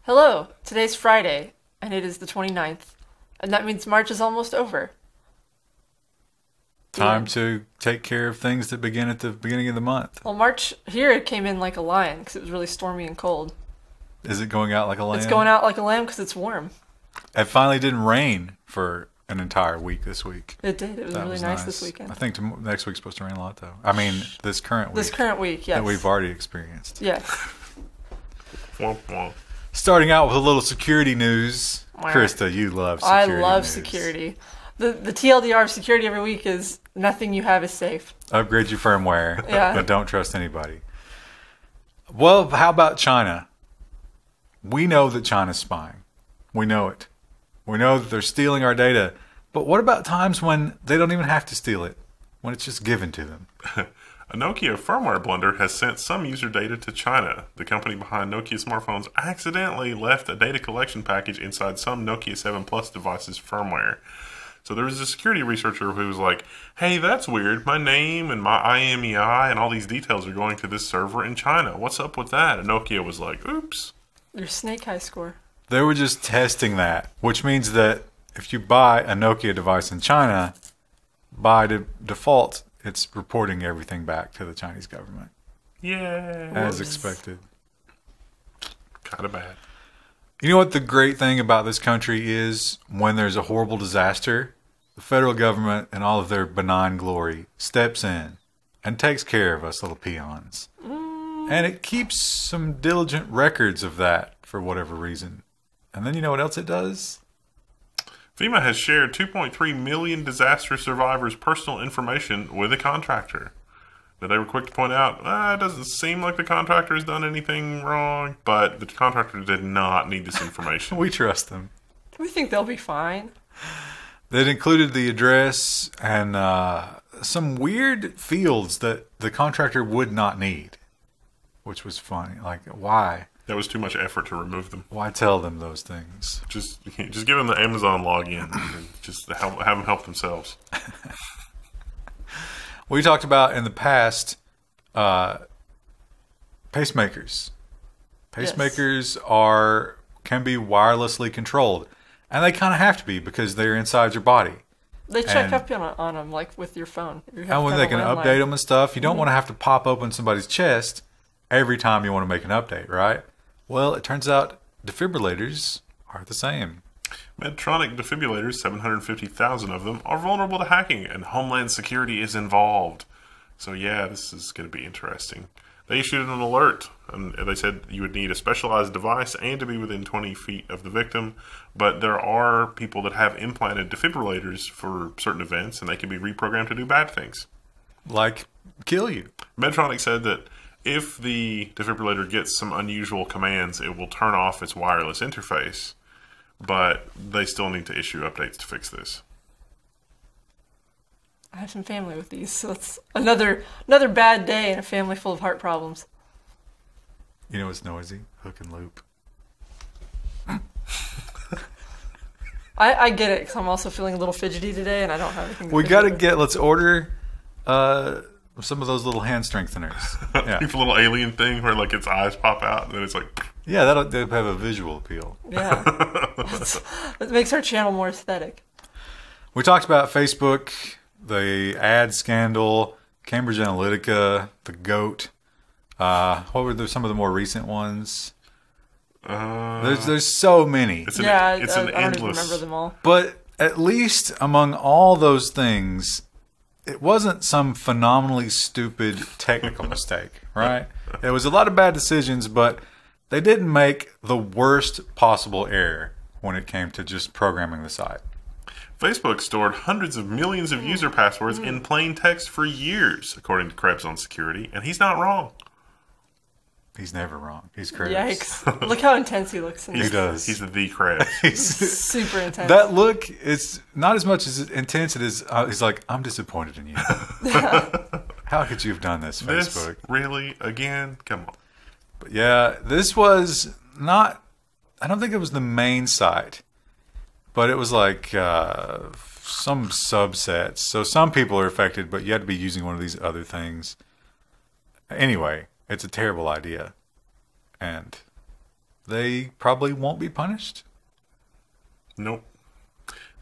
Hello, today's Friday, and it is the 29th, and that means March is almost over. Time to take care of things that begin at the beginning of the month. Well, March here it came in like a lion because it was really stormy and cold. Is it going out like a lamb? It's going out like a lamb because it's warm. It finally didn't rain for an entire week this week. It did. It was really nice this weekend. I think next week's supposed to rain a lot, though. I mean, this current week. This current week, yes. That we've already experienced. Yes. Starting out with a little security news. Krista, you love security I love news. security. The TLDR of security every week is nothing you have is safe. Upgrade your firmware, Yeah. but don't trust anybody. Well, how about China? We know that China's spying. We know it. We know that they're stealing our data. But what about times when they don't even have to steal it? When it's just given to them? A Nokia firmware blunder has sent some user data to China. The company behind Nokia smartphones accidentally left a data collection package inside some Nokia 7 Plus devices' firmware. So there was a security researcher who was like, hey, that's weird. My name and my IMEI and all these details are going to this server in China. What's up with that? And Nokia was like, oops. Your snake eye score. They were just testing that, which means that if you buy a Nokia device in China, by default, it's reporting everything back to the Chinese government. Yeah. As expected. Kind of bad. You know what the great thing about this country is? When there's a horrible disaster, the federal government and all of their benign glory steps in and takes care of us little peons. And it keeps some diligent records of that for whatever reason. And then you know what else it does? FEMA has shared 2.3 million disaster survivors' personal information with a contractor. But they were quick to point out, it doesn't seem like the contractor has done anything wrong, but the contractor did not need this information. We trust them. We think they'll be fine. That included the address and some weird fields that the contractor would not need, which was funny. Like, why? That was too much effort to remove them. Why tell them those things? Just give them the Amazon login and just have them help themselves. We talked about in the past pacemakers. Pacemakers can be wirelessly controlled, and they kind of have to be because they're inside your body. They check up on them like with your phone. And when they can update them and stuff, you don't want to have to pop open somebody's chest every time you want to make an update, right? Well, it turns out defibrillators are the same. Medtronic defibrillators, 750,000 of them, are vulnerable to hacking, and Homeland Security is involved. So yeah, this is going to be interesting. They issued an alert, and they said you would need a specialized device and to be within 20 feet of the victim. But there are people that have implanted defibrillators for certain events, and they can be reprogrammed to do bad things. Like kill you. Medtronic said that if the defibrillator gets some unusual commands, it will turn off its wireless interface. But they still need to issue updates to fix this. I have some family with these, so it's another bad day in a family full of heart problems. You know what's noisy? Hook and loop. I get it, because I'm also feeling a little fidgety today, and I don't have anything to We got to let's order some of those little hand strengtheners. Yeah. A little alien thing where like its eyes pop out and then it's like... Yeah, that'll have a visual appeal. Yeah. It makes our channel more aesthetic. We talked about Facebook, the ad scandal, Cambridge Analytica, the GOAT. What were some of the more recent ones? There's so many. I don't even remember them all. But at least among all those things, it wasn't some phenomenally stupid technical mistake, right? There was a lot of bad decisions, but they didn't make the worst possible error when it came to just programming the site. Facebook stored hundreds of millions of user passwords in plain text for years, according to Krebs on security, and he's not wrong. He's never wrong. He's Krebs. Yikes. Look how intense he looks. He does. He's the Krebs. He's super intense. That look is not as much as intense as he's like, I'm disappointed in you. How could you have done this, Facebook? This really? Again? Come on. But yeah, this was not, I don't think it was the main site, but it was like some subsets. So some people are affected, but you had to be using one of these other things. Anyway, it's a terrible idea. And they probably won't be punished. Nope.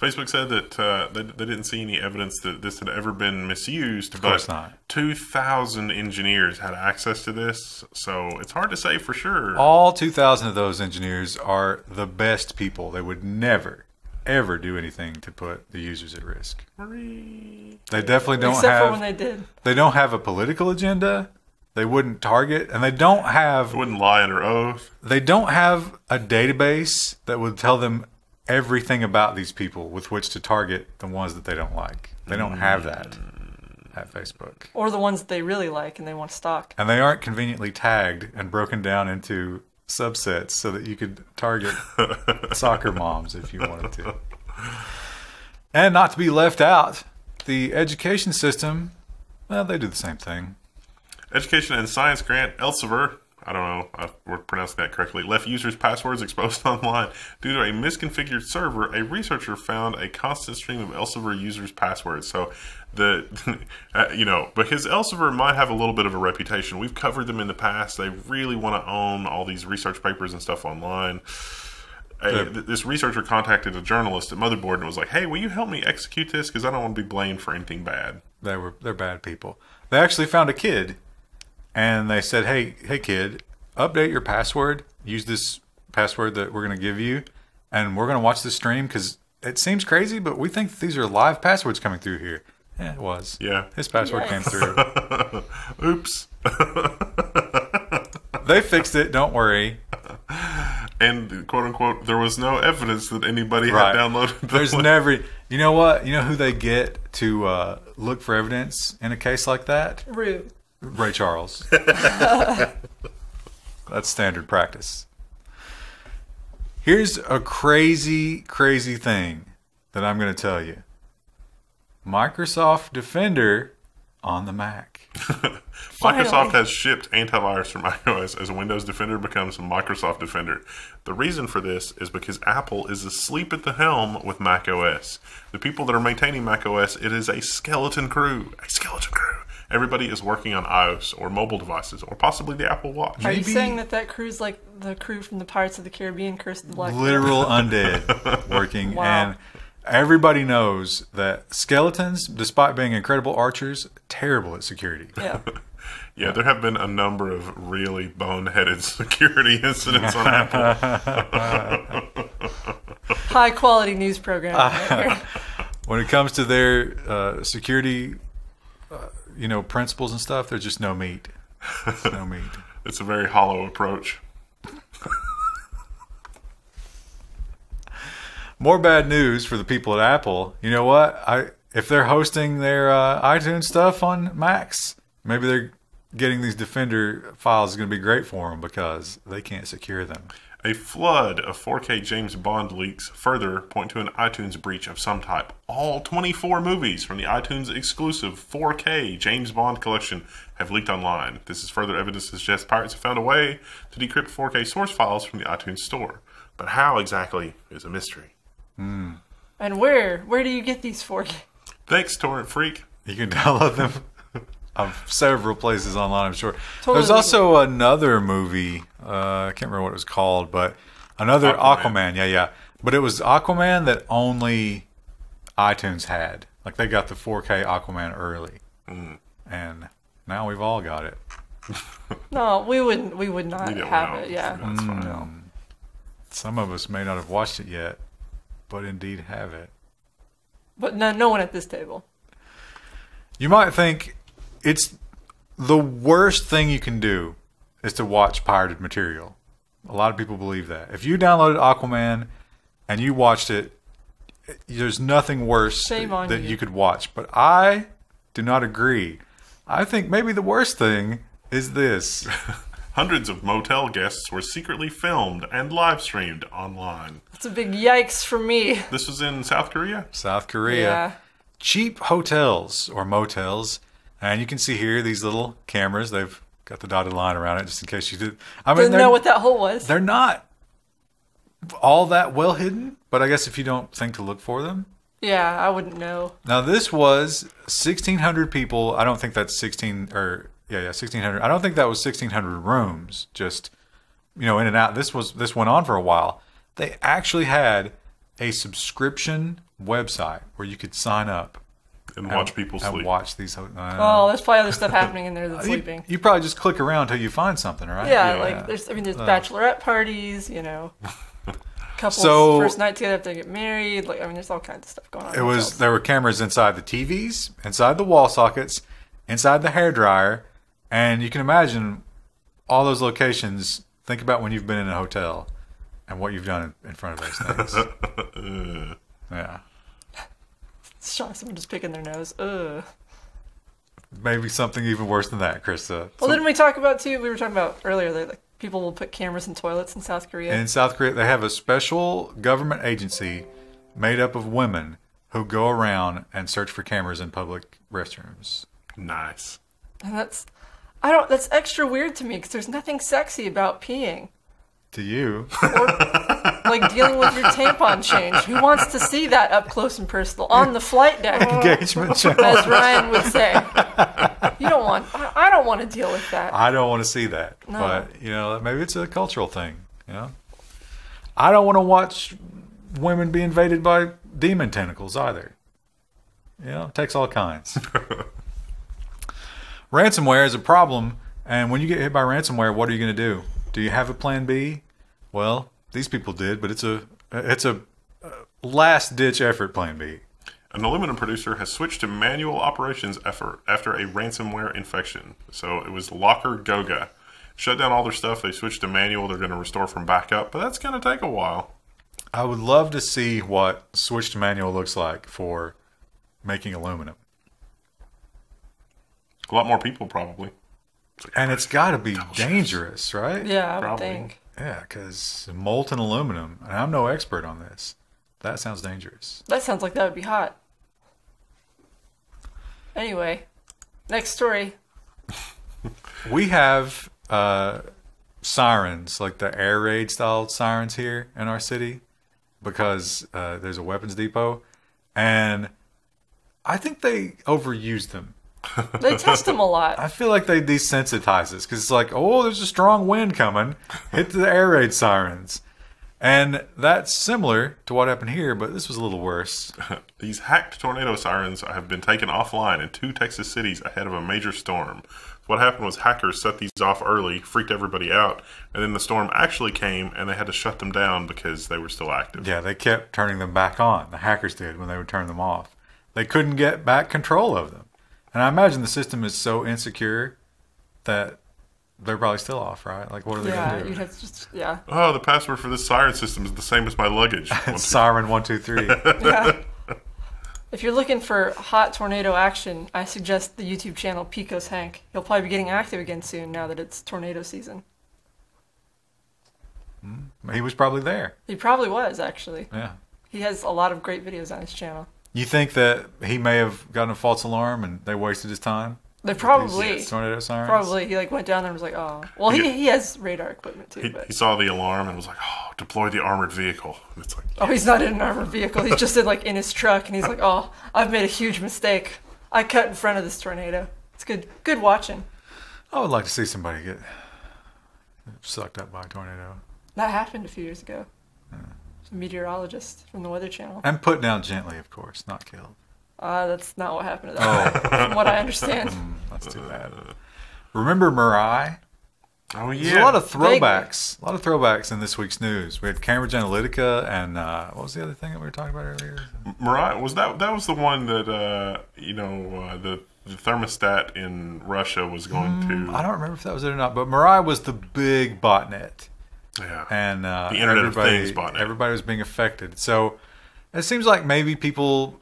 Facebook said that they didn't see any evidence that this had ever been misused. Of course not. 2,000 engineers had access to this, so it's hard to say for sure. All 2,000 of those engineers are the best people. They would never, ever do anything to put the users at risk. They definitely don't Except for when they did. They don't have a political agenda. They wouldn't target, and they don't have... They wouldn't lie under oath. They don't have a database that would tell them everything about these people with which to target the ones that they don't like. They don't have that at Facebook. Or the ones that they really like and they want to stalk. And they aren't conveniently tagged and broken down into subsets so that you could target soccer moms if you wanted to. And not to be left out, the education system, well, they do the same thing. Education and Science Grant, Elsevier, I don't know if we're pronouncing that correctly, left users' passwords exposed online. Due to a misconfigured server, a researcher found a constant stream of Elsevier users' passwords. So, because Elsevier might have a little bit of a reputation. We've covered them in the past. They really want to own all these research papers and stuff online. This researcher contacted a journalist at Motherboard and was like, hey, will you help me execute this? Because I don't want to be blamed for anything bad. They're bad people. They actually found a kid. And they said, hey kid, update your password. Use this password that we're going to give you. And we're going to watch this stream because it seems crazy, but we think these are live passwords coming through here. Yeah, it was. Yeah. His password came through. Oops. They fixed it. Don't worry. And, quote unquote, there was no evidence that anybody had downloaded the There's never... You know what? You know who they get to look for evidence in a case like that? Ray Charles. That's standard practice. Here's a crazy, crazy thing that I'm going to tell you. Microsoft Defender on the Mac. Microsoft has shipped antivirus for macOS as Windows Defender becomes Microsoft Defender. The reason for this is because Apple is asleep at the helm with macOS. The people that are maintaining macOS, it is a skeleton crew. A skeleton crew. Everybody is working on iOS or mobile devices or possibly the Apple Watch. Are you saying that crew's like the crew from the Pirates of the Caribbean, Curse of the Black Pearl? Literal undead working. Wow. And everybody knows that skeletons, despite being incredible archers, terrible at security. Yeah. Yeah, there have been a number of really boneheaded security incidents on Apple. High quality news program. Right here. When it comes to their security, principles and stuff, there's just no meat. There's no meat. It's a very hollow approach. More bad news for the people at Apple. You know what? If they're hosting their iTunes stuff on Macs, maybe they're getting these Defender files is going to be great for them because they can't secure them. A flood of 4K James Bond leaks further point to an iTunes breach of some type. All 24 movies from the iTunes exclusive 4K James Bond collection have leaked online. This is further evidence to suggest pirates have found a way to decrypt 4K source files from the iTunes store. But how exactly is a mystery. And where do you get these 4K? Thanks, Torrent Freak. You can download them of several places online, I'm sure. Totally. There's also another movie, I can't remember what it was called, but another Aquaman. Yeah. But it was Aquaman that only iTunes had. Like they got the 4K Aquaman early. And now we've all got it. No, we would not have it. Yeah. That's fine. Some of us may not have watched it yet, but indeed have it. But no one at this table. You might think it's the worst thing you can do is to watch pirated material. A lot of people believe that. If you downloaded Aquaman and you watched it, there's nothing worse that you could watch. But I do not agree. I think maybe the worst thing is this. Hundreds of motel guests were secretly filmed and live streamed online. It's a big yikes for me. This was in South Korea? South Korea. Yeah. Cheap hotels or motels. And you can see here these little cameras. They've got the dotted line around it just in case you did. Didn't know what that hole was. They're not all that well hidden, but I guess if you don't think to look for them. Yeah, I wouldn't know. Now this was 1,600 people. I don't think that's 1,600. I don't think that was 1,600 rooms. Just in and out. This went on for a while. They actually had a subscription website where you could sign up and watch people sleep. And watch these. There's probably other stuff happening in there than sleeping. You probably just click around until you find something, right? Yeah, there's bachelorette parties, couples first night together after they get married. There's all kinds of stuff going on. There were cameras inside the TVs, inside the wall sockets, inside the hairdryer, and you can imagine all those locations. Think about when you've been in a hotel and what you've done in front of those things. Yeah. Someone just picking their nose. Ugh. Maybe something even worse than that, Krista. Well, didn't we talk about, too, we were talking about earlier, that people will put cameras in toilets in South Korea? In South Korea, they have a special government agency made up of women who go around and search for cameras in public restrooms. Nice. And that's extra weird to me because there's nothing sexy about peeing. To you. Or, dealing with your tampon change. Who wants to see that up close and personal on the flight deck? Engagement channel. As Ryan would say. I don't want to deal with that. I don't want to see that. No. But, maybe it's a cultural thing. I don't want to watch women be invaded by demon tentacles either. It takes all kinds. Ransomware is a problem, and when you get hit by ransomware, what are you going to do? Do you have a plan B? Well, these people did, but it's a last-ditch effort plan B. An aluminum producer has switched to manual operations effort after a ransomware infection. So it was Locker Goga. Shut down all their stuff. They switched to manual. They're going to restore from backup, but that's going to take a while. I would love to see what switch to manual looks like for making aluminum. A lot more people, probably. And it's got to be dangerous, right? Yeah, I would Probably. think. Yeah, because molten aluminum, and I'm no expert on this, that sounds dangerous. That sounds like that would be hot. Anyway, next story. We have sirens, like the air raid style sirens here in our city, because there's a weapons depot, and I think they overused them. They test them a lot. I feel like they desensitize us because it's like, oh, there's a strong wind coming. Hit the air raid sirens. And that's similar to what happened here, but this was a little worse. These hacked tornado sirens have been taken offline in 2 Texas cities ahead of a major storm. What happened was hackers set these off early, freaked everybody out, and then the storm actually came and they had to shut them down because they were still active. Yeah, they kept turning them back on. The hackers did when they would turn them off. They couldn't get back control of them. And I imagine the system is so insecure that they're probably still off, right? Like, what are they going to do? You'd have to just, yeah. Oh, the password for this siren system is the same as my luggage. Siren 123. Yeah. If you're looking for hot tornado action, I suggest the YouTube channel Pico's Hank. He'll probably be getting active again soon now that it's tornado season. He was probably there. He probably was, actually. Yeah. He has a lot of great videos on his channel. You think that he may have gotten a false alarm and they wasted his time? They probably. These tornado sirens? Probably. He went down there and was like, oh. Well, he has radar equipment too. He saw the alarm and was like, oh, deploy the armored vehicle. And it's like, oh, he's not in an armored vehicle. He's just in his truck, and he's like, oh, I've made a huge mistake. I cut in front of this tornado. It's good watching. I would like to see somebody get sucked up by a tornado. That happened a few years ago. A meteorologist from the Weather Channel. And put down gently, of course, not killed. That's not what happened to that guy, from what I understand. That's too bad. Remember Mirai? oh, yeah. There's a lot of throwbacks. A lot of throwbacks in this week's news. We had Cambridge Analytica and what was the other thing that we were talking about earlier? Mirai, that was the one that, the thermostat in Russia was going to... I don't remember if that was it or not, but Mirai was the big botnet. Yeah. And the Internet of Things botnet. Everybody was being affected. So it seems like maybe people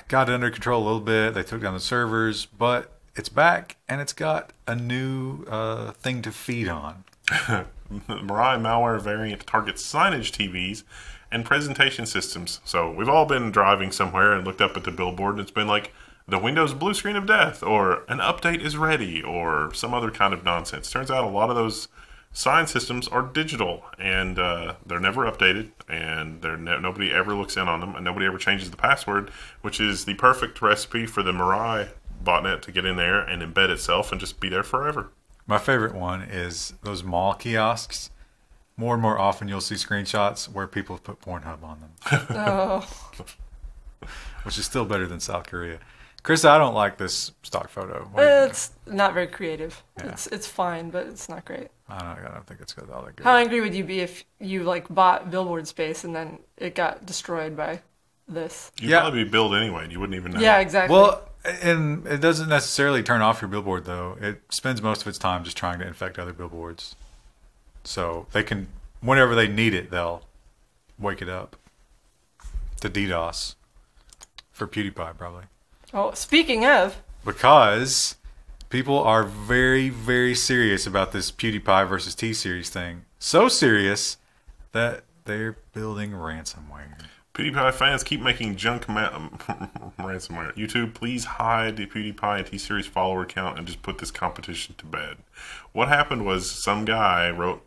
got it under control a little bit. They took down the servers, but it's back and it's got a new thing to feed on. Mirai malware variant targets signage TVs and presentation systems. So we've all been driving somewhere and looked up at the billboard and it's been like the Windows blue screen of death or an update is ready or some other kind of nonsense. Turns out a lot of those sign systems are digital and they're never updated and nobody ever looks in on them and nobody ever changes the password, which is the perfect recipe for the Mirai botnet to get in there and embed itself and just be there forever. My favorite one is those mall kiosks more and more often you'll see screenshots where people have put Pornhub on them. Oh. Which is still better than South Korea. Chris, I don't like this stock photo. What do you think? It's not very creative. Yeah. It's fine, but it's not great. I don't think it's all that good. How angry would you be if you like bought billboard space and then it got destroyed by this? You'd probably be billed anyway, and you wouldn't even know. Yeah, exactly. Well, and it doesn't necessarily turn off your billboard, though. It spends most of its time just trying to infect other billboards. So they can, whenever they need it, they'll wake it up to DDoS for PewDiePie, probably. Oh, speaking of, Because people are very, very serious about this PewDiePie versus T-Series thing. So serious that they're building ransomware. PewDiePie fans keep making junk ransomware. YouTube, please hide the PewDiePie and T-Series follower count and just put this competition to bed. What happened was some guy wrote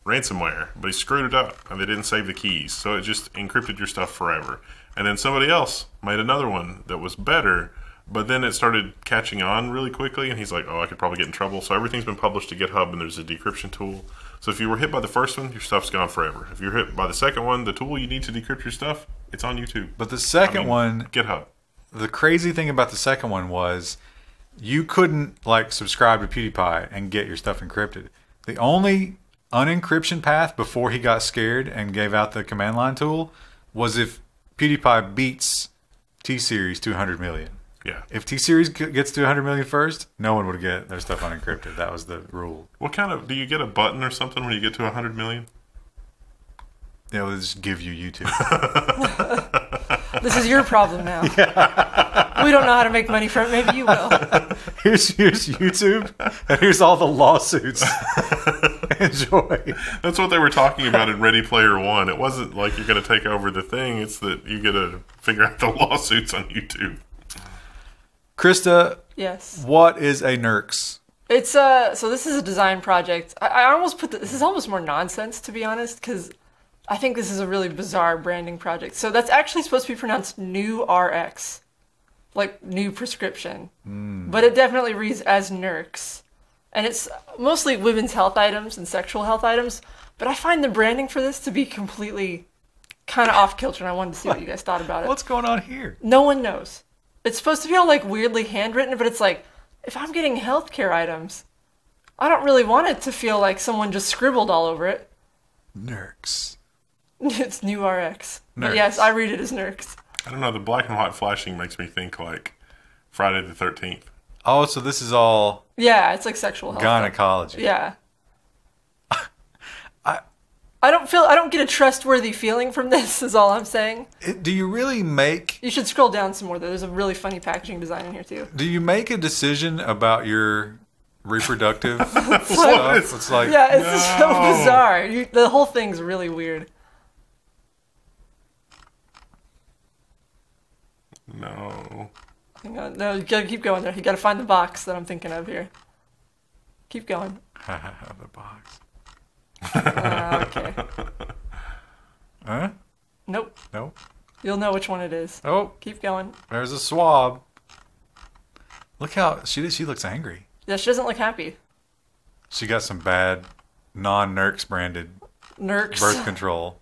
ransomware, but he screwed it up and they didn't save the keys. So it just encrypted your stuff forever. And then somebody else made another one that was better, but then it started catching on really quickly, and he's like, oh, I could probably get in trouble. So everything's been published to GitHub, and there's a decryption tool. So if you were hit by the first one, your stuff's gone forever. If you're hit by the second one, the tool you need to decrypt your stuff, it's on YouTube. But the second one, GitHub. The crazy thing about the second one was you couldn't like subscribe to PewDiePie and get your stuff encrypted. The only unencryption path before he got scared and gave out the command line tool was if PewDiePie beats T-Series to 100 million. Yeah. If T-Series gets to 100 million first, no one would get their stuff unencrypted. That was the rule. What kind of, do you get a button or something when you get to 100 million? Yeah, they'll just give you YouTube. this is your problem now. Yeah. We don't know how to make money from it. Maybe you will. Here's YouTube, and here's all the lawsuits. Enjoy. That's what they were talking about in Ready Player One. It wasn't like you're going to take over the thing. It's that you got to figure out the lawsuits on YouTube. Krista, yes. What is a Nurx? It's so this is a design project. I almost put this is almost more nonsense, to be honest, because I think this is a really bizarre branding project. So that's actually supposed to be pronounced new RX, like new prescription, but it definitely reads as Nurx, and it's mostly women's health items and sexual health items. But I find the branding for this to be completely kind of off kilter, and I wanted to see what you guys thought about it. What's going on here? No one knows. It's supposed to be all like weirdly handwritten, but it's like, if I'm getting healthcare items, I don't really want it to feel like someone just scribbled all over it. Nurx. It's new RX. But Nurx. yes, I read it as Nurx. I don't know. The black and white flashing makes me think like Friday the 13th. Oh, so this is all Yeah, it's like sexual health. gynecology. Yeah. I don't get a trustworthy feeling from this, is all I'm saying. Do you really make... You should scroll down some more, though. There's a really funny packaging design in here, too. Do you make a decision about your reproductive What stuff? is- It's like... Yeah, it's just so No. bizarre. The whole thing's really weird. No. Hang on. No, you gotta keep going there. You gotta find the box that I'm thinking of here. Keep going. the box. Okay. Huh? Nope. No. You'll know which one it is. Oh, Keep going. there's a swab. Look how she looks angry. Yeah, she doesn't look happy. She got some bad non-Nurx branded Nurx. birth control.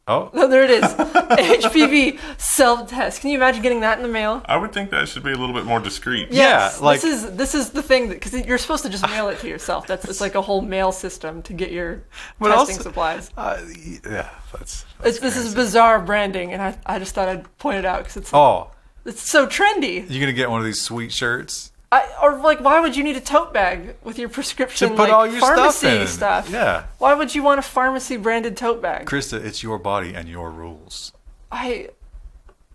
Oh, Oh, there it is. HPV self-test. Can you imagine getting that in the mail? I would think that should be a little bit more discreet. Yes, like- this is the thing, because you're supposed to just mail it to yourself. It's like a whole mail system to get your But testing also- supplies. yeah, that's This is bizarre branding, and I just thought I'd point it out because Oh, it's so trendy. you gonna get one of these sweet shirts Or like, why would you need a tote bag with your prescription to put like all your pharmacy stuff in? Yeah, Why would you want a pharmacy branded tote bag? Krista, it's your body and your rules.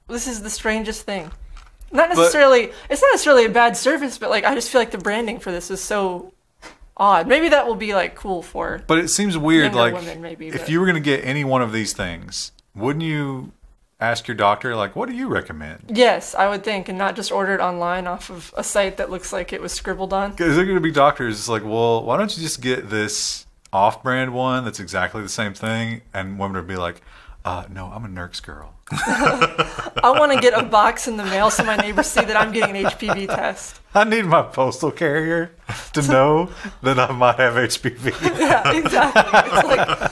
This is the strangest thing. It's not necessarily a bad service, but like I just feel like the branding for this is so odd. Maybe that will be like cool for But it seems weird. younger Like women, maybe. if but- you were gonna get any one of these things, wouldn't you ask your doctor, like, what do you recommend? Yes, I would think, and not just order it online off of a site that looks like it was scribbled on. Because they're going to be doctors. It's like, well, why don't you just get this off-brand one that's exactly the same thing? And women would be like, no, I'm a Nurx girl. I want to get a box in the mail so my neighbors see that I'm getting an HPV test. I need my postal carrier to know that I might have HPV. Yeah, exactly. It's like,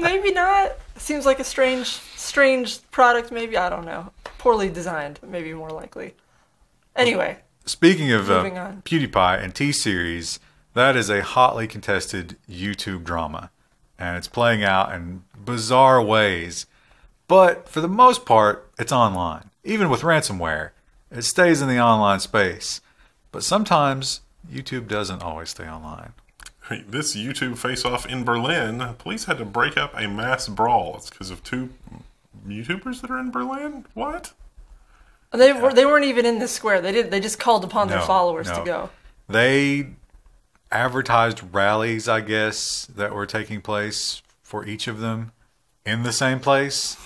maybe not. Seems like a strange product, maybe. I don't know. Poorly designed, maybe more likely. Anyway. Speaking of moving on. PewDiePie and T-Series, that is a hotly contested YouTube drama. And it's playing out in bizarre ways. But for the most part, it's online. Even with ransomware, it stays in the online space. But sometimes YouTube doesn't always stay online. This YouTube face-off in Berlin, police had to break up a mass brawl. It's because of 2 YouTubers that are in Berlin? What? They weren't even in this square. They just called upon their followers to go. They advertised rallies, I guess, that were taking place for each of them in the same place.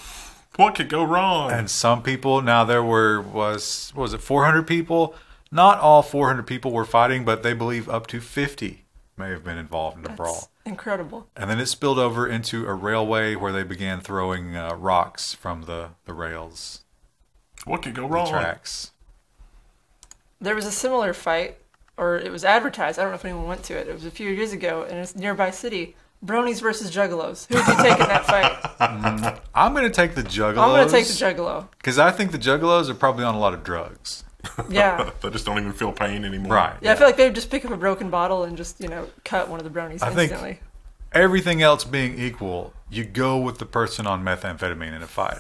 What could go wrong? And some people, now there was it 400 people? Not all 400 people were fighting, but they believe up to 50 may have been involved in the brawl. Incredible. And then it spilled over into a railway where they began throwing rocks from the rails. What could go wrong? The tracks. There was a similar fight, or it was advertised. I don't know if anyone went to it. It was a few years ago in a nearby city. Bronies versus Juggalos. Who would you take in that fight? I'm going to take the Juggalos. I'm going to take the Juggalo. Because I think the Juggalos are probably on a lot of drugs. Yeah. They just don't even feel pain anymore. Right. Yeah, I feel like they would just pick up a broken bottle and just, cut one of the bronies instantly. Think everything else being equal, you go with the person on methamphetamine in a fight.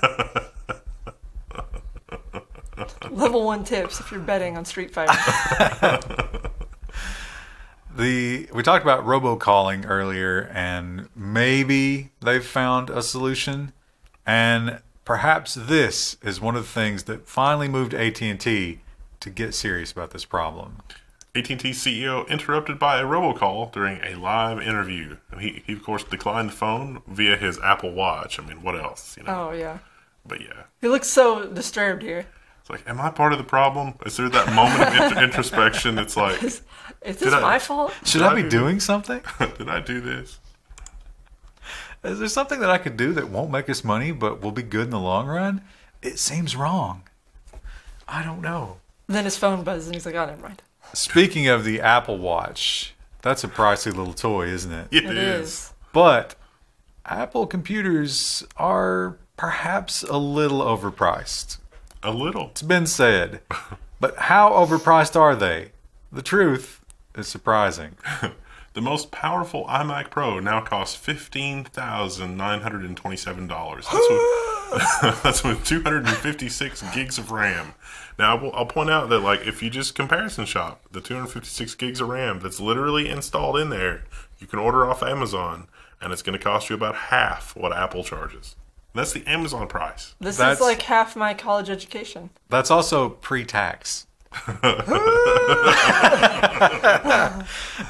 Level 1 tips if you're betting on Street Fighter. We talked about robocalling earlier, and maybe they've found a solution. And perhaps this is one of the things that finally moved AT&T to get serious about this problem. AT&T CEO interrupted by a robocall during a live interview. And he of course, declined the phone via his Apple Watch. I mean, what else? Oh, yeah. But yeah. He looks so disturbed here. It's like, am I part of the problem? Is there that moment of introspection? It's like, is this my fault? Should I be doing something? Did I do this? Is there something that I could do that won't make us money but will be good in the long run? It seems wrong. I don't know. And then his phone buzzes and he's like, oh, never mind. Speaking of the Apple Watch, that's a pricey little toy, isn't it? It is. But Apple computers are perhaps a little overpriced. A little. It's been said. But how overpriced are they? The truth is surprising. The most powerful iMac Pro now costs $15,927. That's with 256 gigs of RAM. Now, I'll point out that, like, if you just comparison shop the 256 gigs of RAM that's literally installed in there, you can order off Amazon, and it's going to cost you about half what Apple charges. That's the Amazon price. This is like half my college education. That's also pre-tax. Now,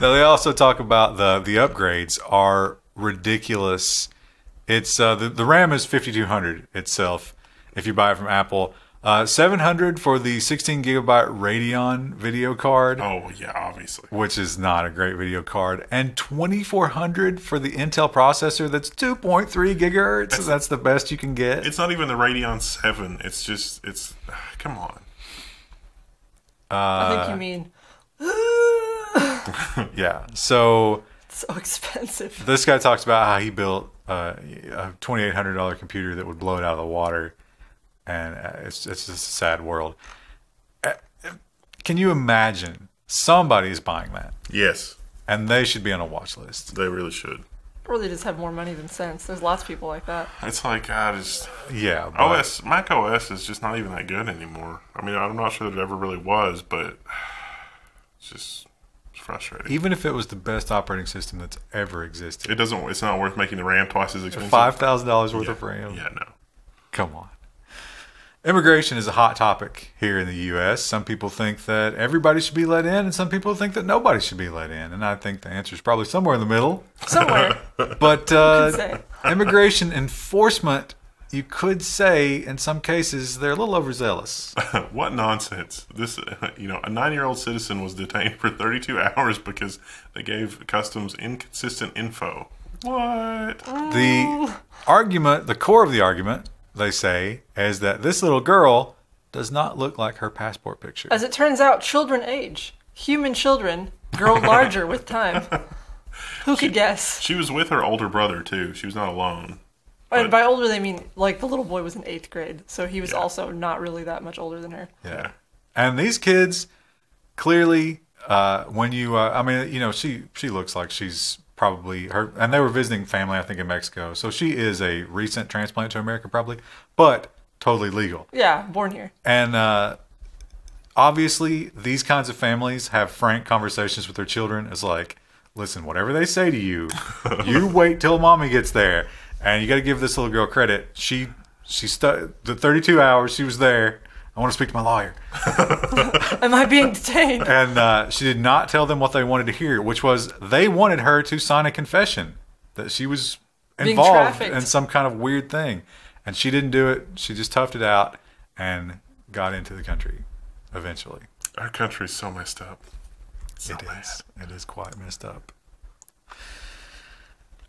they also talk about the upgrades are ridiculous. It's the RAM is 5200 itself if you buy it from Apple. 700 for the 16 gigabyte Radeon video card. Oh yeah, obviously. Which is not a great video card, and 2400 for the Intel processor. That's 2.3 gigahertz. That's the best you can get. It's not even the Radeon 7. It's come on. I think you mean. Yeah. So expensive. This guy talks about how he built a $2,800 computer that would blow it out of the water. And it's just a sad world. Can you imagine somebody's buying that? Yes. And they should be on a watch list. They really should. Or they just have more money than sense. There's lots of people like that. It's like, yeah. macOS is just not even that good anymore. I mean, I'm not sure that it ever really was, but it's just frustrating. Even if it was the best operating system that's ever existed. It's not worth making the RAM twice as expensive. $5,000 worth of RAM. Yeah, no. Come on. Immigration is a hot topic here in the U.S. Some people think that everybody should be let in, and some people think that nobody should be let in. And I think the answer is probably somewhere in the middle. Somewhere. But immigration enforcement, you could say, in some cases, they're a little overzealous. What nonsense. This, a 9-year-old citizen was detained for 32 hours because they gave customs inconsistent info. What? The core of the argument they say, is that this little girl does not look like her passport picture. As it turns out, children age. Human children grow larger with time. Who could guess? She was with her older brother, too. She was not alone. And by older, they mean, like, the little boy was in 8th grade, so he was also not really that much older than her. Yeah. And these kids, clearly, when you, I mean, you know, she looks like she's probably, and they were visiting family, I think, in Mexico, so she is a recent transplant to America, probably, but totally legal. Yeah, born here. And obviously, these kinds of families have frank conversations with their children. It's like, listen, whatever they say to you, you wait till mommy gets there. And you got to give this little girl credit. She the 32 hours she was there. I want to speak to my lawyer. Am I being detained? And she did not tell them what they wanted to hear, which was they wanted her to sign a confession that she was involved in some kind of weird thing. And she didn't do it. She just toughed it out and got into the country eventually. Our country's so messed up. It is quite messed up.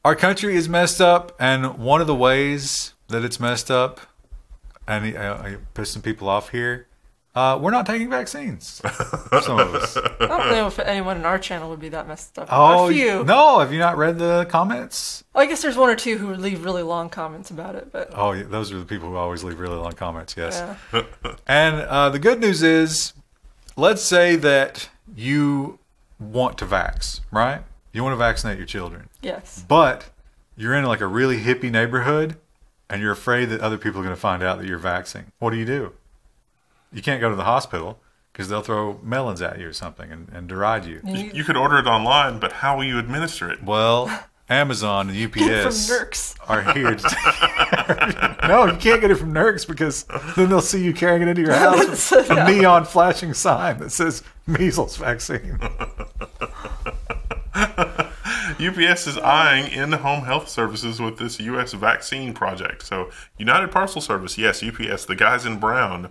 Our country is messed up, and one of the ways that it's messed up, and I piss some people off here, we're not taking vaccines. Some of us. I don't know if anyone in our channel would be that messed up. Oh, a few. No, have you not read the comments? Well, I guess there's one or two who leave really long comments about it, but Oh, yeah, those are the people who always leave really long comments, yes. yeah. And the good news is, let's say that you want to vax, right? You want to vaccinate your children. Yes. But you're in like a really hippie neighborhood and you're afraid that other people are going to find out that you're vaxxing. What do? You can't go to the hospital because they'll throw melons at you or something and deride you. You could order it online, but how will you administer it? Well, Amazon and UPS From Nurx. are here to No, you can't get it from Nurx because then they'll see you carrying it into your house with a neon flashing sign that says measles vaccine. UPS is eyeing in-home health services with this U.S. vaccine project. So, United Parcel Service, yes, UPS, the guys in brown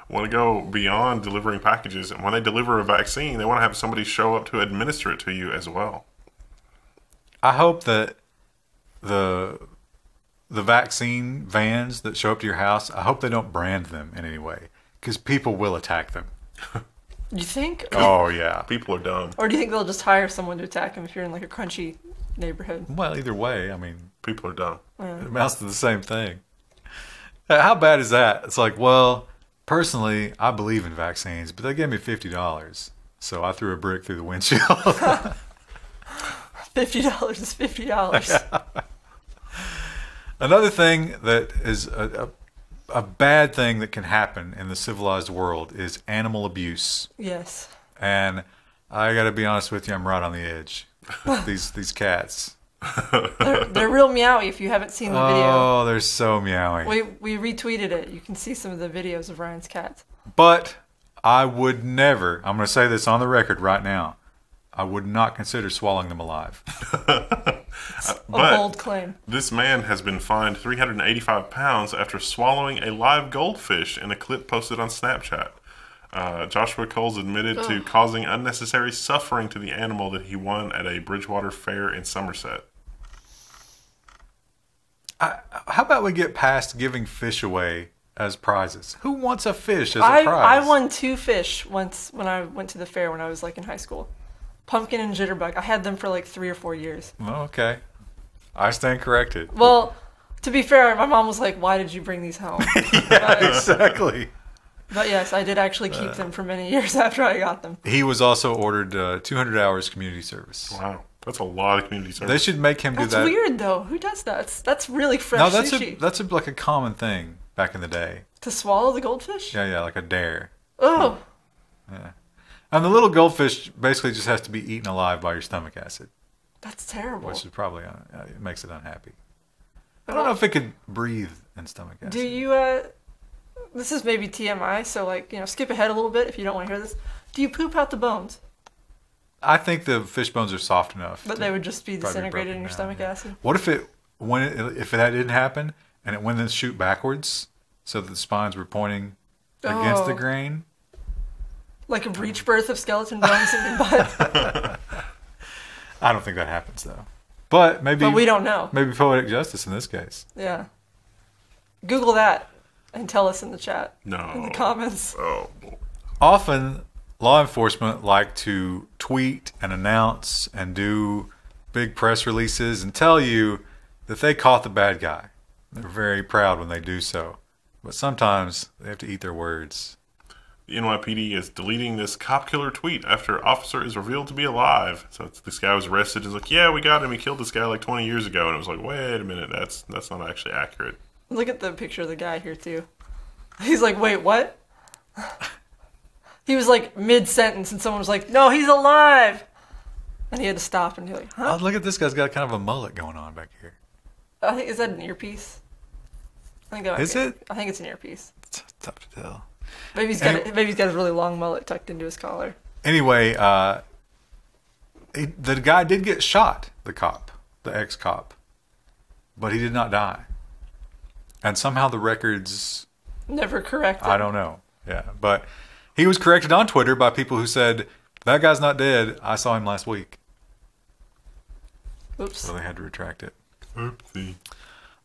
want to go beyond delivering packages. And when they deliver a vaccine, they want to have somebody show up to administer it to you as well. I hope that the vaccine vans that show up to your house, I hope they don't brand them in any way because people will attack them. You think? Oh, yeah. People are dumb. Or do you think they'll just hire someone to attack them if you're in like a crunchy neighborhood? Well, either way, I mean, People are dumb. it amounts to the same thing. How bad is that? It's like, well, personally, I believe in vaccines, but they gave me $50. So I threw a brick through the windshield. $50 is $50. Another thing that is a bad thing that can happen in the civilized world is animal abuse. Yes. And I got to be honest with you, I'm right on the edge. These cats. They're real meowy if you haven't seen the video. Oh, they're so meowy. We retweeted it. You can see some of the videos of Ryan's cats. But I would never, I'm going to say this on the record right now, I would not consider swallowing them alive. A bold claim. This man has been fined 385 pounds after swallowing a live goldfish in a clip posted on Snapchat. Joshua Coles admitted to causing unnecessary suffering to the animal that he won at a Bridgewater fair in Somerset. How about we get past giving fish away as prizes? Who wants a fish as a prize? I won 2 fish once when I went to the fair when I was like in high school. Pumpkin and jitterbug. I had them for like 3 or 4 years. Oh, okay. I stand corrected. Well, to be fair, my mom was like, "Why did you bring these home?" Yeah, exactly. But yes, I did actually keep them for many years after I got them. He was also ordered 200 hours community service. Wow. That's a lot of community service. They should make him do That's that. weird, though. Who does that? That's really fresh No, sushi. that's like a common thing back in the day. To swallow the goldfish? Yeah, like a dare. Oh. Yeah. And the little goldfish basically just has to be eaten alive by your stomach acid. That's terrible. Which is probably, it makes it unhappy. I don't know if it could breathe in stomach acid. Do you, this is maybe TMI, so like, skip ahead a little bit if you don't want to hear this. Do you poop out the bones? I think the fish bones are soft enough. But they would just be probably disintegrated in your broken stomach down, yeah. acid? What if if that didn't happen and it went and shoot backwards so that the spines were pointing against the grain? Like a breech birth of skeleton bones in your butt? I don't think that happens though. But maybe. But we don't know. Maybe poetic justice in this case. Yeah. Google that and tell us in the chat. No. In the comments. Oh, boy. Often, law enforcement like to tweet and announce and do big press releases and tell you that they caught the bad guy. They're very proud when they do so. But sometimes they have to eat their words. The NYPD is deleting this cop killer tweet after officer is revealed to be alive. So this guy was arrested. It's like, yeah, we got him. He killed this guy like 20 years ago. And it was like, wait a minute, that's not actually accurate. Look at the picture of the guy here too. He's like, wait, what? He was like mid-sentence and someone was like, no, he's alive. And he had to stop and be like, huh? Oh, look at this guy's got kind of a mullet going on back here. I think, is that an earpiece? I think that might Is be it? I think it's an earpiece. It's tough to tell. Maybe he's got a really long mullet tucked into his collar. Anyway, the guy did get shot, the ex-cop. But he did not die. And somehow the records... Never corrected. I don't know. Yeah, but he was corrected on Twitter by people who said, that guy's not dead. I saw him last week. Oops. So they had to retract it. Oopsie.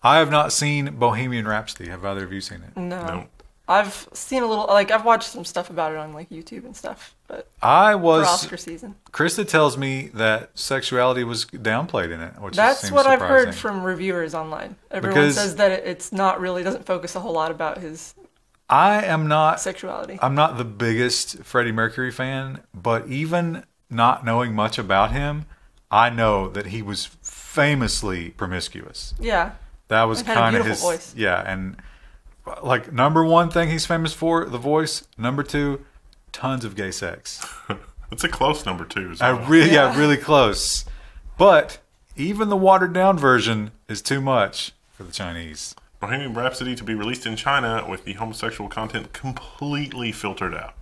I have not seen Bohemian Rhapsody. Have either of you seen it? No. I've seen a little, like, I've watched some stuff about it on, like, YouTube and stuff, but for Oscar season. Krista tells me that sexuality was downplayed in it, which That's seems what surprising. I've heard from reviewers online. Everyone says that it's not really, doesn't focus a whole lot about his sexuality. I'm not the biggest Freddie Mercury fan, but even not knowing much about him, I know that he was famously promiscuous. Yeah. That was kind of his voice. Yeah, and like number one thing he's famous for, the voice. Number two, tons of gay sex. It's a close number two as well. Really close. But even the watered down version is too much for the Chinese. Bohemian Rhapsody to be released in China with the homosexual content completely filtered out.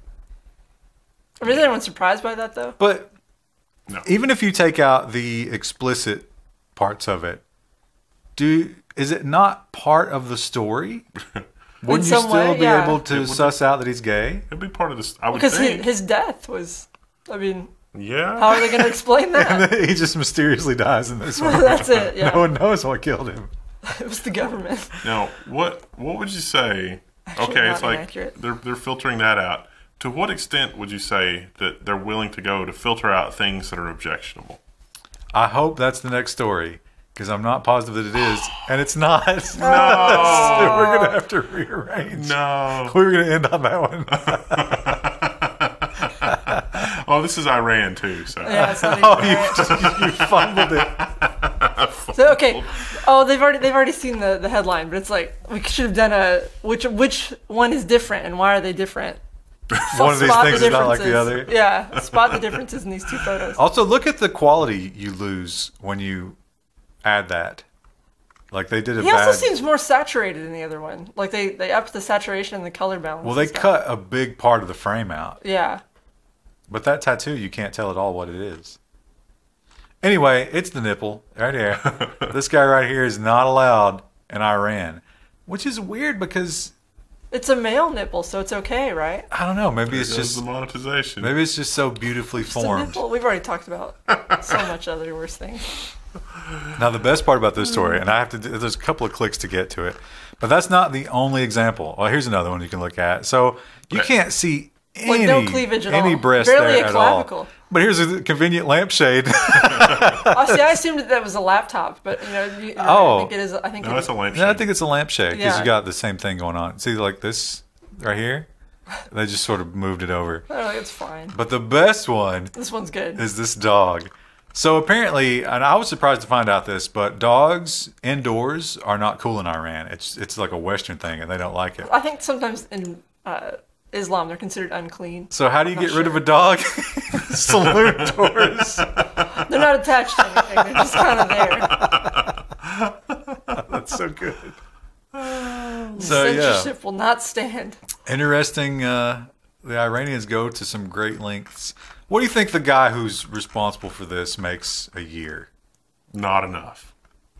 I mean, is anyone surprised by that, though? But no. Even if you take out the explicit parts of it, is it not part of the story? Wouldn't you still be able to suss out that he's gay? It'd be part of this, I would think. Because his death was, I mean... Yeah. How are they going to explain that? He just mysteriously dies in this one. That's it, yeah. No one knows what killed him. It was the government. Now, what would you say... Actually, okay, it's like inaccurate. they're filtering that out. To what extent would you say that they're willing to go to filter out things that are objectionable? I hope that's the next story, because I'm not positive that it is, and it's not. No. So we're going to have to rearrange. No. We were going to end on that one. Oh, this is Iran, too. So. Yeah, it's not even You fumbled it. So, okay. Oh, they've already seen the headline, but it's like, we should have done which one is different, and why are they different? One of these things is not like the other. Yeah, spot the differences in these two photos. Also, look at the quality you lose when you add that. Like they did He also seems more saturated in the other one. Like they upped the saturation and the color balance. Well, they cut a big part of the frame out. Yeah. But that tattoo, you can't tell at all what it is. Anyway, it's the nipple right here. This guy right here is not allowed in Iran, which is weird because it's a male nipple, so it's okay, right? I don't know. Maybe it's just the monetization. Maybe it's just so beautifully formed. We've already talked about so much other worse things. Now, the best part about this story, and there's a couple of clicks to get to it, but that's not the only example. Well, here's another one you can look at. So you can't see no cleavage at all. Breast Barely there a at clavicle. all. But here's a convenient lampshade. I assumed that was a laptop, but I think it is. I think it's a lampshade. No, I think it's a lampshade because Yeah. you got the same thing going on. See, like this right here, they just sort of moved it over. Oh, it's fine. But the best one, This one's good. is this dog. So apparently, and I was surprised to find out this, but dogs indoors are not cool in Iran. It's like a Western thing, and they don't like it. I think sometimes in Islam they're considered unclean. So how do you get rid of a dog? Saloon doors. They're not attached to anything. They're just kind of there. That's so good. Censorship will not stand. Interesting. The Iranians go to some great lengths. What do you think the guy who's responsible for this makes a year? Not enough.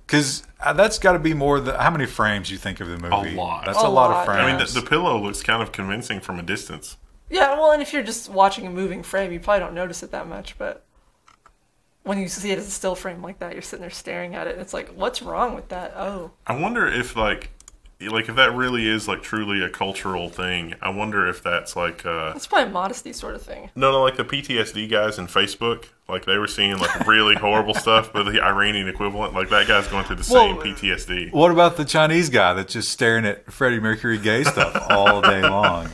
Because that's got to be more than... How many frames do you think of the movie? A lot. That's a lot of frames. I mean, the pillow looks kind of convincing from a distance. Yeah, well, and if you're just watching a moving frame, you probably don't notice it that much, but when you see it as a still frame like that, you're sitting there staring at it, and it's like, what's wrong with that? Oh. I wonder if, like, like, if that really is, like, truly a cultural thing, I wonder if that's, like, It's probably a modesty sort of thing. No, like the PTSD guys in Facebook, like, they were seeing, like, really horrible stuff, but the Iranian equivalent, like, that guy's going through the same PTSD. What about the Chinese guy that's just staring at Freddie Mercury gay stuff all day long?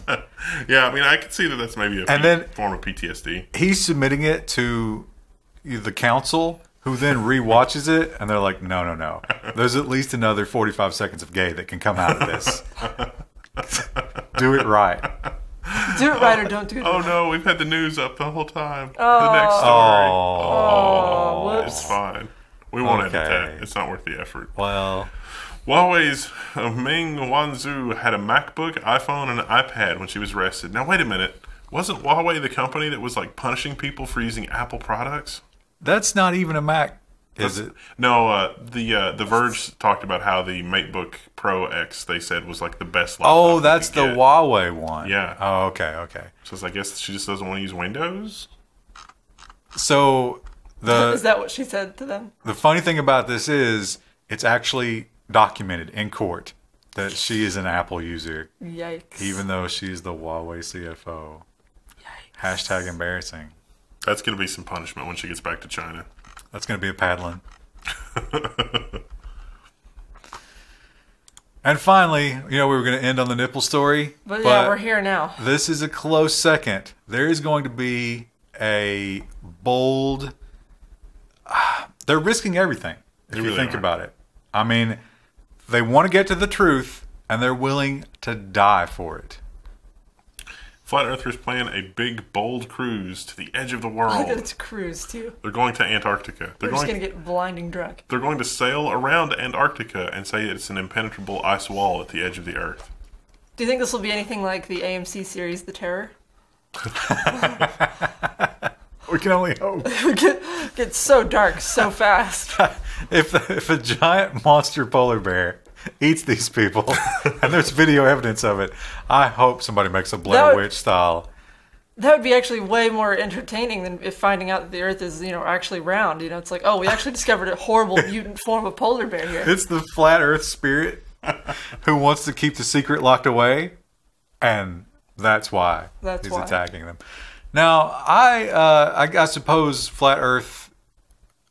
Yeah, I mean, I could see that that's maybe a form of PTSD. He's submitting it to the council, who then rewatches it, and they're like, no. There's at least another 45 seconds of gay that can come out of this. Do it right. Do it right or don't do it. Oh, no, we've had the news up the whole time. Oh. The next story. Oh, It's fine. We won't edit that. It's not worth the effort. Well, Huawei's Ming Wanzhou had a MacBook, iPhone, and an iPad when she was arrested. Now, wait a minute. Wasn't Huawei the company that was, like, punishing people for using Apple products? that's not even a Mac, is it? No, the Verge talked about how the MacBook Pro X, they said, was like the best laptop. Oh, that's the Huawei one. Yeah. Oh, okay. So I guess she just doesn't want to use Windows? So Is that what she said to them? the funny thing about this is it's actually documented in court that she is an Apple user, Yikes. even though she's the Huawei CFO. Yikes. Hashtag embarrassing. That's going to be some punishment when she gets back to China. That's going to be a paddling. And finally, we were going to end on the nipple story. But yeah, we're here now. This is a close second. There is going to be a bold... They're risking everything, if you think about it. I mean, they want to get to the truth, and they're willing to die for it. Flat Earthers plan a big, bold cruise to the edge of the world. I like that it's a cruise, too. They're going to Antarctica. They're just going to get blinding drunk. They're going to sail around Antarctica and say it's an impenetrable ice wall at the edge of the Earth. Do you think this will be anything like the AMC series, The Terror? We can only hope. It gets so dark so fast. If a giant monster polar bear eats these people, and there's video evidence of it, I hope somebody makes a Blair Witch style. That would be actually way more entertaining than if finding out that the Earth is, actually round. It's like, oh, we actually discovered a horrible mutant form of polar bear here. It's the flat Earth spirit who wants to keep the secret locked away, and that's why he's attacking them. Now, I suppose flat Earth,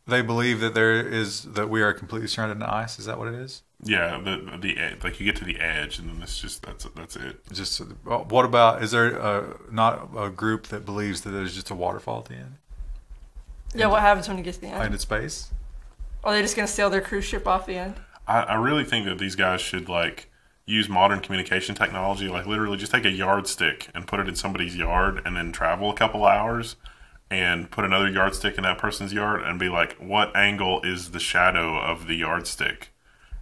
they believe that we are completely surrounded in ice. Is that what it is? Yeah, the like you get to the edge, and then that's it. Just what about? Is there not a group that believes that there's just a waterfall at the end? Yeah, what happens when you get to the end? Into space? Are they just going to sail their cruise ship off the end? I really think that these guys should use modern communication technology, like literally just take a yardstick and put it in somebody's yard, and then travel a couple hours and put another yardstick in that person's yard, and be like, what angle is the shadow of the yardstick?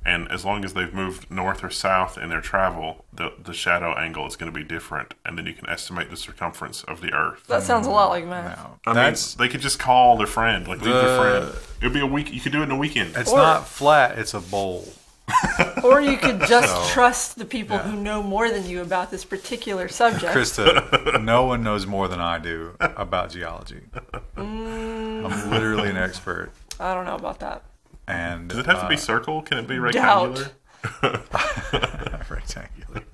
And as long as they've moved north or south in their travel, the shadow angle is going to be different. And then you can estimate the circumference of the Earth. That sounds a lot like math. No. I mean, they could just call their friend, leave their friend. It would be a week. You could do it in a weekend. It's not flat, it's a bowl. Or you could just trust the people who know more than you about this particular subject. Krista, no one knows more than I do about geology. I'm literally an expert. I don't know about that. And does it have to be circle? Can it be rectangular?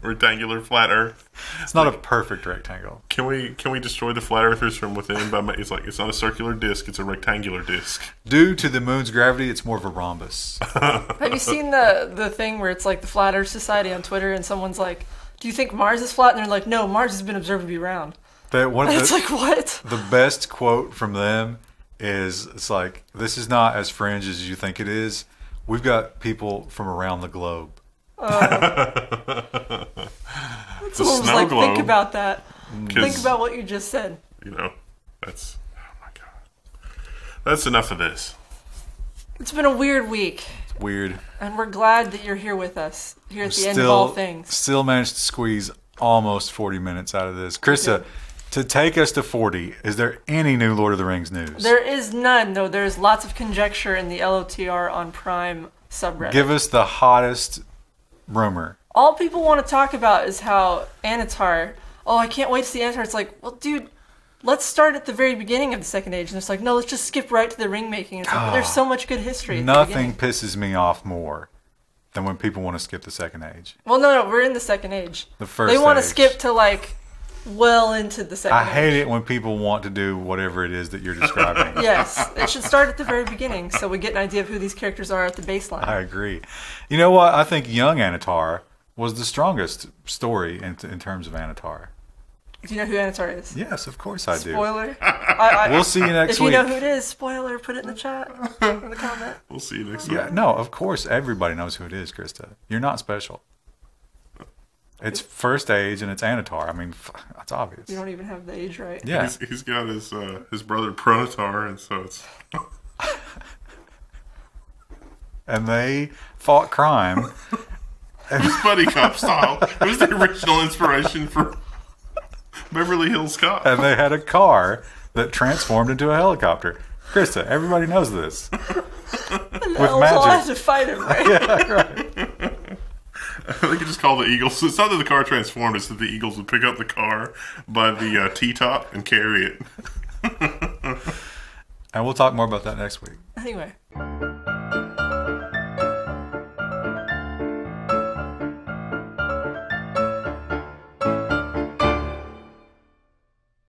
Rectangular flat Earth. It's not a perfect rectangle. Can we destroy the flat earthers from within? It's not a circular disc; it's a rectangular disc. Due to the moon's gravity, it's more of a rhombus. Have you seen the thing where it's like the Flat Earth Society on Twitter, and someone's like, "Do you think Mars is flat?" And they're like, "No, Mars has been observed to be round." It's like, what? The best quote from them is, it's like, this is not as fringe as you think it is. We've got people from around the globe. Someone's like, think about that. Think about what you just said. That's, oh my God. That's enough of this. It's been a weird week. It's weird. And we're glad that you're here with us, here at the end of all things. Still managed to squeeze almost 40 minutes out of this. Krista, to take us to 40, is there any new Lord of the Rings news? There is none, though. There's lots of conjecture in the LOTR on Prime subreddit. Give us the hottest rumor. All people want to talk about is how Anatar, I can't wait to see Anatar. It's like, well, dude, let's start at the very beginning of the Second Age. And it's like, no, let's just skip right to the ring making. It's like, there's so much good history. Nothing pisses me off more than when people want to skip the second age. Well, no, we're in the second age. The first They want to age. skip to like well into the second I age. hate it when people want to do whatever it is that you're describing. Yes, it should start at the very beginning so we get an idea of who these characters are at the baseline. I agree. You know what? I think young Anatar was the strongest story in terms of Anatar. Do you know who Anatar is? Yes, of course I do. Spoiler. We'll see you next if week. you know who it is, spoiler, put it in the chat, in the comment. We'll see you next week. Yeah, no, of course everybody knows who it is, Krista. You're not special. It's first age and it's Anatar. I mean, that's obvious. You don't even have the age right. Yeah. He's got his brother Pronatar, and so it's... And they fought crime. It was Buddy Cop style. It was the original inspiration for Beverly Hills Cop. And they had a car that transformed into a helicopter. Krista, everybody knows this. And With Elves all magic. have to fight him, right? Yeah, right. They could just call the Eagles. It's not that the car transformed, it's that the Eagles would pick up the car by the T-top and carry it. And we'll talk more about that next week. Anyway.